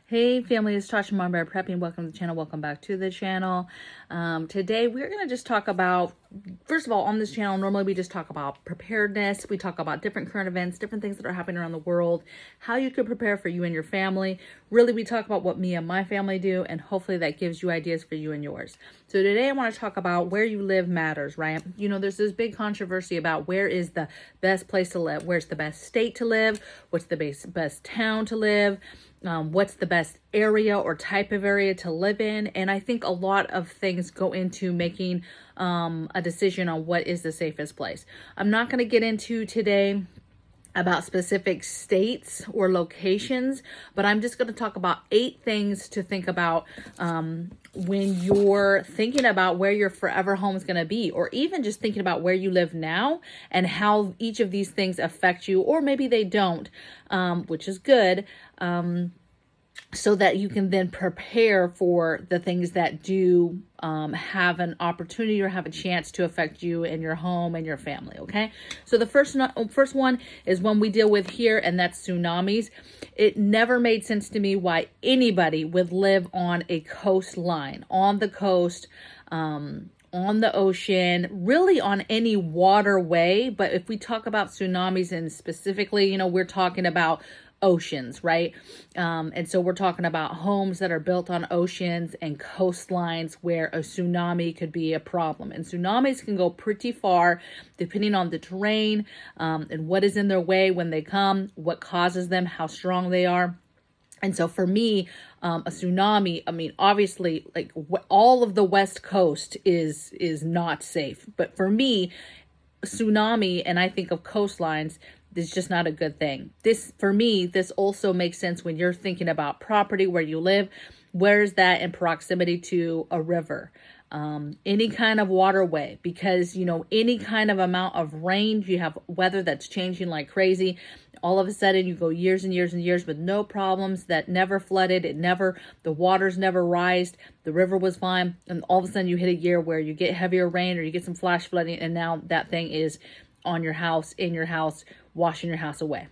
Hey family, it's Tasha MAMABEAR Prepping. Welcome to the channel. Welcome back to the channel. Today we're going to just talk about, first of all, on this channel, normally we just talk about preparedness. We talk about different current events, different things that are happening around the world, how you could prepare for you and your family. Really, we talk about what me and my family do, and hopefully that gives you ideas for you and yours. So today I want to talk about where you live matters, right? You know, there's this big controversy about where is the best place to live, where's the best state to live, what's the best town to live, what's the best area or type of area to live in. And I think a lot of things go into making a decision on what is the safest place. I'm not going to get into today about specific states or locations, but I'm just going to talk about 8 things to think about when you're thinking about where your forever home is going to be, or even just thinking about where you live now and how each of these things affect you, or maybe they don't, which is good. So that you can then prepare for the things that do have an opportunity or have a chance to affect you and your home and your family, okay? So the first one is one we deal with here, and that's tsunamis. It never made sense to me why anybody would live on a coastline, on the coast, on the ocean, really on any waterway. But if we talk about tsunamis and specifically, you know, we're talking about oceans, right? And so we're talking about homes that are built on oceans and coastlines where a tsunami could be a problem. And tsunamis can go pretty far depending on the terrain and what is in their way when they come, what causes them, how strong they are. And so for me, a tsunami, I mean, obviously, like all of the West Coast is not safe. But for me, tsunami, and I think of coastlines, is just not a good thing. For me, this also makes sense when you're thinking about property where you live. Where is that in proximity to a river? Any kind of waterway, because, you know, any kind of amount of rain, you have weather that's changing like crazy. All of a sudden you go years and years and years with no problems, that never flooded. The waters never rised. The river was fine. And all of a sudden you hit a year where you get heavier rain or you get some flash flooding. And now that thing is on your house, in your house, washing your house away.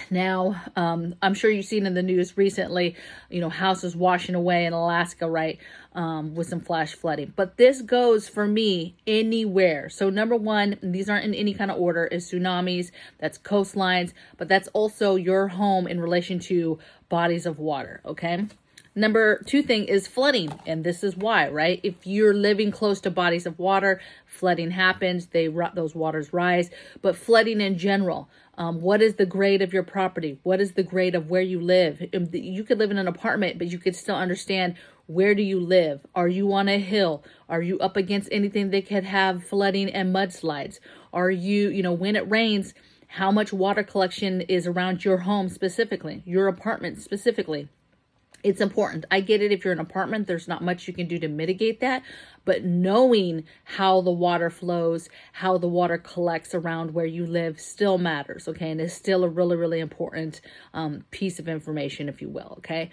Now, I'm sure you've seen in the news recently, you know, houses washing away in Alaska, right, with some flash flooding. But this goes for me anywhere. So number one, and these aren't in any kind of order, is tsunamis, that's coastlines, but that's also your home in relation to bodies of water, okay? Number 2 thing is flooding, and this is why, right? If you're living close to bodies of water, flooding happens, those waters rise. But flooding in general, what is the grade of your property? What is the grade of where you live? You could live in an apartment, but you could still understand, where do you live? Are you on a hill? Are you up against anything that could have flooding and mudslides? Are you, you know, when it rains, how much water collection is around your home specifically, your apartment specifically? It's important. I get it. If you're in an apartment, there's not much you can do to mitigate that. But knowing how the water flows, how the water collects around where you live still matters, okay? And it's still a really, really important piece of information, if you will, okay?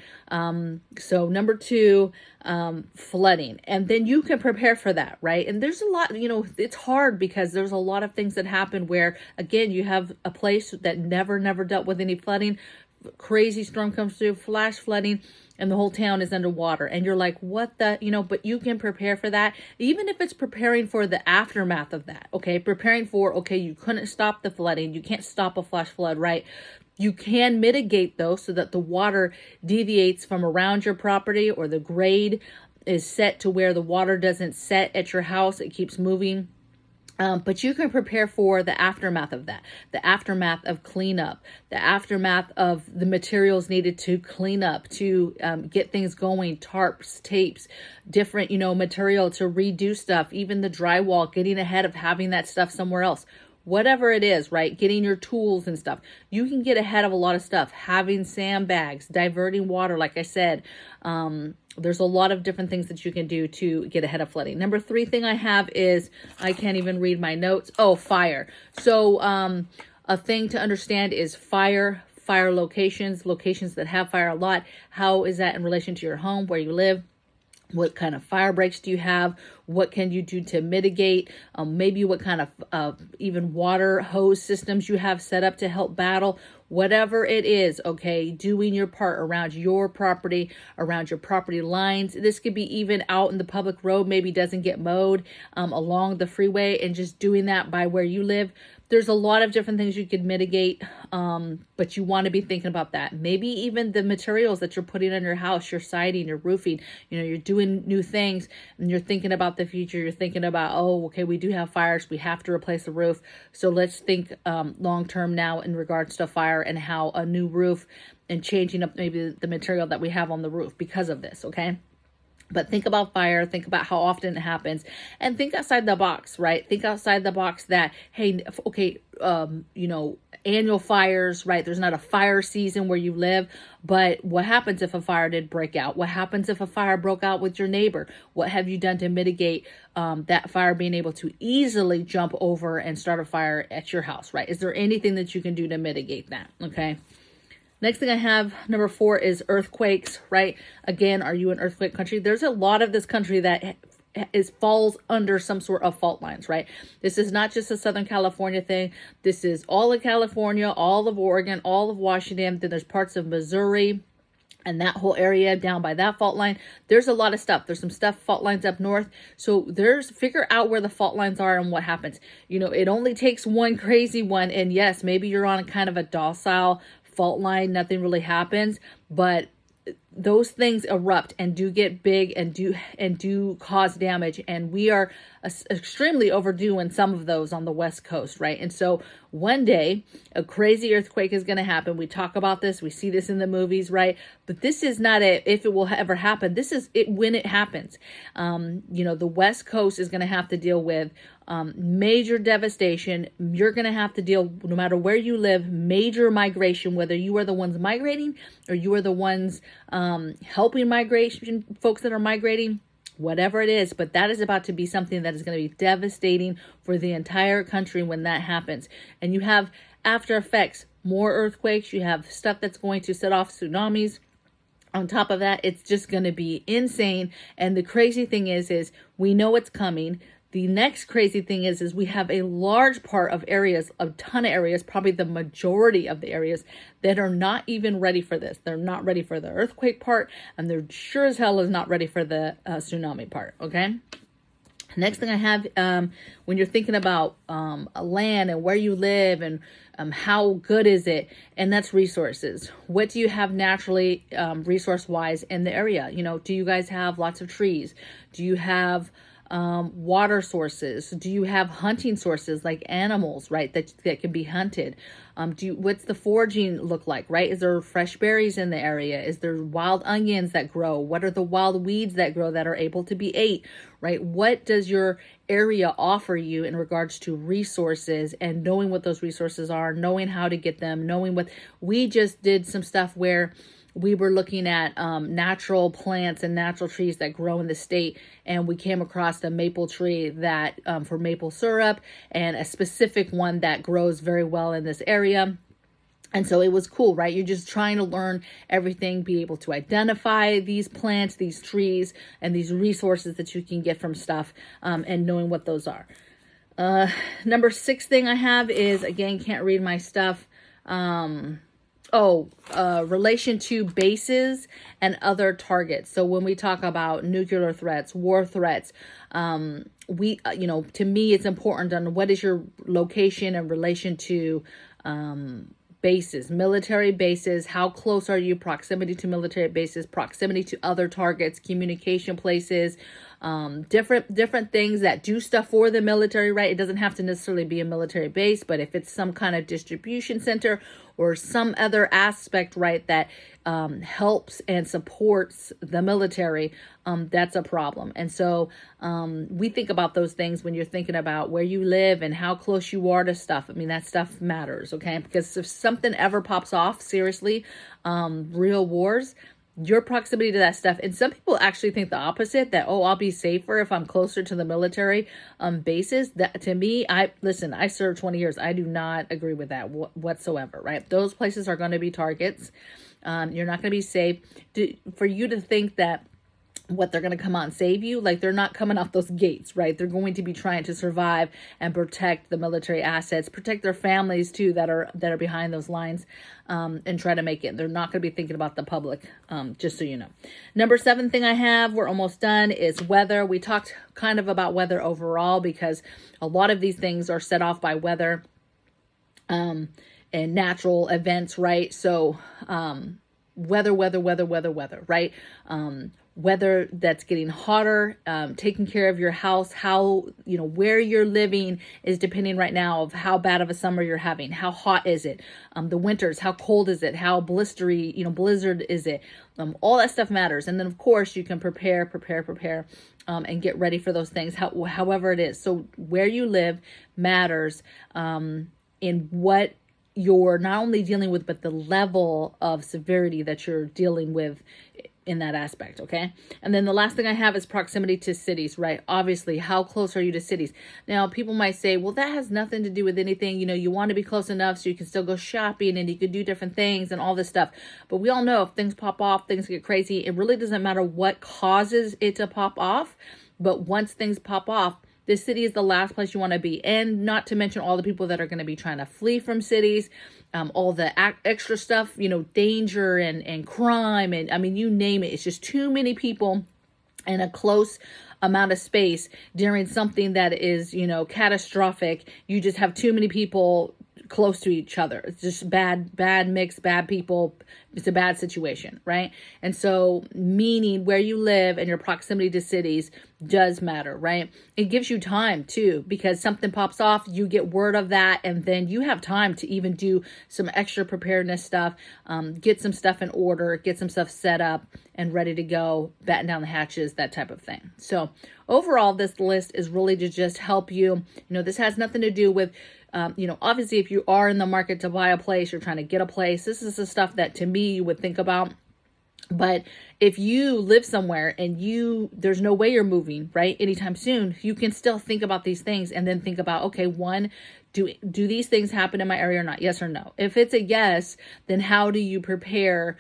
So number 2, flooding. And then you can prepare for that, right? And there's a lot, you know, it's hard because there's a lot of things that happen where, again, you have a place that never dealt with any flooding. Crazy storm comes through, flash flooding, and the whole town is underwater. And you're like, what the, you know, but you can prepare for that. Even if it's preparing for the aftermath of that, okay? Preparing for, okay, you couldn't stop the flooding. You can't stop a flash flood, right? You can mitigate those so that the water deviates from around your property, or the grade is set to where the water doesn't set at your house. It keeps moving. But you can prepare for the aftermath of that, the aftermath of cleanup, the aftermath of the materials needed to clean up, to get things going, tarps, tapes, different, you know, material to redo stuff, even the drywall, getting ahead of having that stuff somewhere else. Whatever it is, right? Getting your tools and stuff. You can get ahead of a lot of stuff. Having sandbags, diverting water, like I said. There's a lot of different things that you can do to get ahead of flooding. Number 3 thing I have is, I can't even read my notes. Oh, fire. So a thing to understand is fire locations that have fire a lot. How is that in relation to your home, where you live? What kind of fire breaks do you have? What can you do to mitigate? Maybe what kind of even water hose systems you have set up to help battle. Whatever it is, okay, doing your part around your property, around your property lines. This could be even out in the public road, maybe doesn't get mowed along the freeway, and just doing that by where you live. There's a lot of different things you could mitigate, but you want to be thinking about that. Maybe even the materials that you're putting on your house, your siding, your roofing, you know, you're doing new things and you're thinking about the future. You're thinking about, oh, okay, we do have fires. We have to replace the roof. So let's think long-term now in regards to fire and how a new roof and changing up maybe the material that we have on the roof because of this, okay? But think about fire, think about how often it happens, and think outside the box, right? Think outside the box that, hey, okay, you know, annual fires, right? There's not a fire season where you live, but what happens if a fire did break out? What happens if a fire broke out with your neighbor? What have you done to mitigate that fire being able to easily jump over and start a fire at your house, right? Is there anything that you can do to mitigate that, okay? Next thing I have, number 4, is earthquakes, right? Again, are you an earthquake country? There's a lot of this country that falls under some sort of fault lines, right? This is not just a Southern California thing. This is all of California, all of Oregon, all of Washington. Then there's parts of Missouri and that whole area down by that fault line. There's a lot of stuff. There's some fault lines up north. So figure out where the fault lines are and what happens. You know, it only takes one crazy one. And yes, maybe you're on a kind of a docile fault line, nothing really happens, but those things erupt and do get big and do cause damage, and we are extremely overdue in some of those on the West Coast, right? And so one day a crazy earthquake is going to happen. We talk about this, we see this in the movies, right? But this is not if it will ever happen. This is it when it happens. You know, the West Coast is going to have to deal with major devastation. You're going to have to deal, no matter where you live, major migration, whether you are the ones migrating or you are the ones helping migration, folks that are migrating, whatever it is. But that is about to be something that is going to be devastating for the entire country when that happens. And you have after effects, more earthquakes, you have stuff that's going to set off tsunamis. On top of that, it's just going to be insane. And the crazy thing is we know it's coming. The next crazy thing is we have a large part of areas, a ton of areas, probably the majority of the areas that are not even ready for this. They're not ready for the earthquake part, and they're sure as hell is not ready for the tsunami part, okay? Next thing I have, when you're thinking about land and where you live and how good is it, and that's resources. What do you have naturally, resource-wise in the area? You know, do you guys have lots of trees? Do you have water sources? Do you have hunting sources like animals, right, that can be hunted? What's the foraging look like, right? Is there fresh berries in the area? Is there wild onions that grow? What are the wild weeds that grow that are able to be ate, right? What does your area offer you in regards to resources, and knowing what those resources are, knowing how to get them, knowing what we just did some stuff where we were looking at natural plants and natural trees that grow in the state, and we came across a maple tree that for maple syrup, and a specific one that grows very well in this area. And so it was cool, right? You're just trying to learn everything, be able to identify these plants, these trees, and these resources that you can get from stuff, and knowing what those are. Number 6 thing I have is, again, can't read my stuff. Relation to bases and other targets. So when we talk about nuclear threats, war threats, to me, it's important on what is your location in relation to bases, military bases. How close are you? Proximity to military bases, proximity to other targets, communication places, different things that do stuff for the military, right? It doesn't have to necessarily be a military base, but if it's some kind of distribution center or some other aspect, right, that helps and supports the military, that's a problem. And so we think about those things when you're thinking about where you live and how close you are to stuff. I mean, that stuff matters, okay? Because if something ever pops off, seriously, real wars, your proximity to that stuff. And some people actually think the opposite, that, oh, I'll be safer if I'm closer to the military bases. That, to me, I served 20 years. I do not agree with that whatsoever, right? Those places are going to be targets. You're not going to be safe. For you to think that what they're going to come out and save you. Like, they're not coming out those gates, right? They're going to be trying to survive and protect the military assets, protect their families too that are behind those lines, and try to make it. They're not going to be thinking about the public, just so you know. Number 7 thing I have, we're almost done, is weather. We talked kind of about weather overall because a lot of these things are set off by weather and natural events, right? So weather, right? Weather that's getting hotter, taking care of your house, how, you know, where you're living is depending right now of how bad of a summer you're having. How hot is it? The winters, how cold is it? How blistery, you know, blizzard is it? All that stuff matters. And then of course you can prepare, and get ready for those things, however it is. So where you live matters, in what you're not only dealing with, but the level of severity that you're dealing with in that aspect, okay? And then the last thing I have is proximity to cities, right? Obviously, how close are you to cities? Now, people might say, well, that has nothing to do with anything. You know, you want to be close enough so you can still go shopping and you can do different things and all this stuff. But we all know if things pop off, things get crazy. It really doesn't matter what causes it to pop off. But once things pop off, the city is the last place you want to be. And not to mention all the people that are going to be trying to flee from cities, all the extra stuff, you know, danger and crime. And I mean, you name it. It's just too many people in a close amount of space during something that is, you know, catastrophic. You just have too many people close to each other. It's just bad mix, bad people. It's a bad situation, right? And so meaning where you live and your proximity to cities does matter, right? It gives you time too, because something pops off, you get word of that, and then you have time to even do some extra preparedness stuff, get some stuff in order, get some stuff set up and ready to go, batten down the hatches, that type of thing. So overall, this list is really to just help you. You know, this has nothing to do with you know, obviously if you are in the market to buy a place, you're trying to get a place, this is the stuff that to me you would think about. But if you live somewhere and there's no way you're moving, right, anytime soon, you can still think about these things and then think about, okay, one, do these things happen in my area or not? Yes or no? If it's a yes, then how do you prepare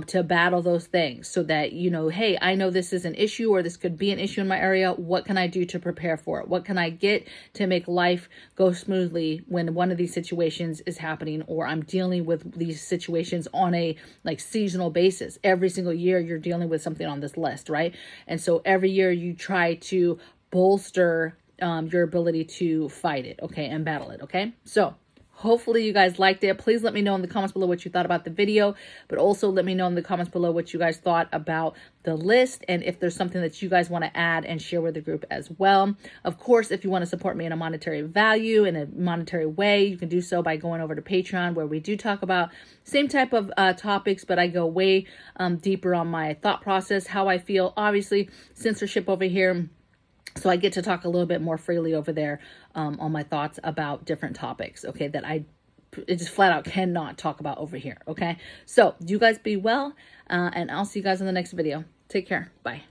to battle those things so that, you know, hey, I know this is an issue or this could be an issue in my area. What can I do to prepare for it? What can I get to make life go smoothly when one of these situations is happening, or I'm dealing with these situations on a like seasonal basis? Every single year you're dealing with something on this list, right? And so every year you try to bolster your ability to fight it, okay, and battle it, okay? So hopefully you guys liked it. Please let me know in the comments below what you thought about the video, but also let me know in the comments below what you guys thought about the list and if there's something that you guys want to add and share with the group as well. Of course, if you want to support me in a monetary value, in a monetary way, you can do so by going over to Patreon, where we do talk about same type of topics, but I go way deeper on my thought process, how I feel. Obviously, censorship over here, so I get to talk a little bit more freely over there on my thoughts about different topics, okay, that I just flat out cannot talk about over here, okay? So you guys be well, and I'll see you guys in the next video. Take care. Bye.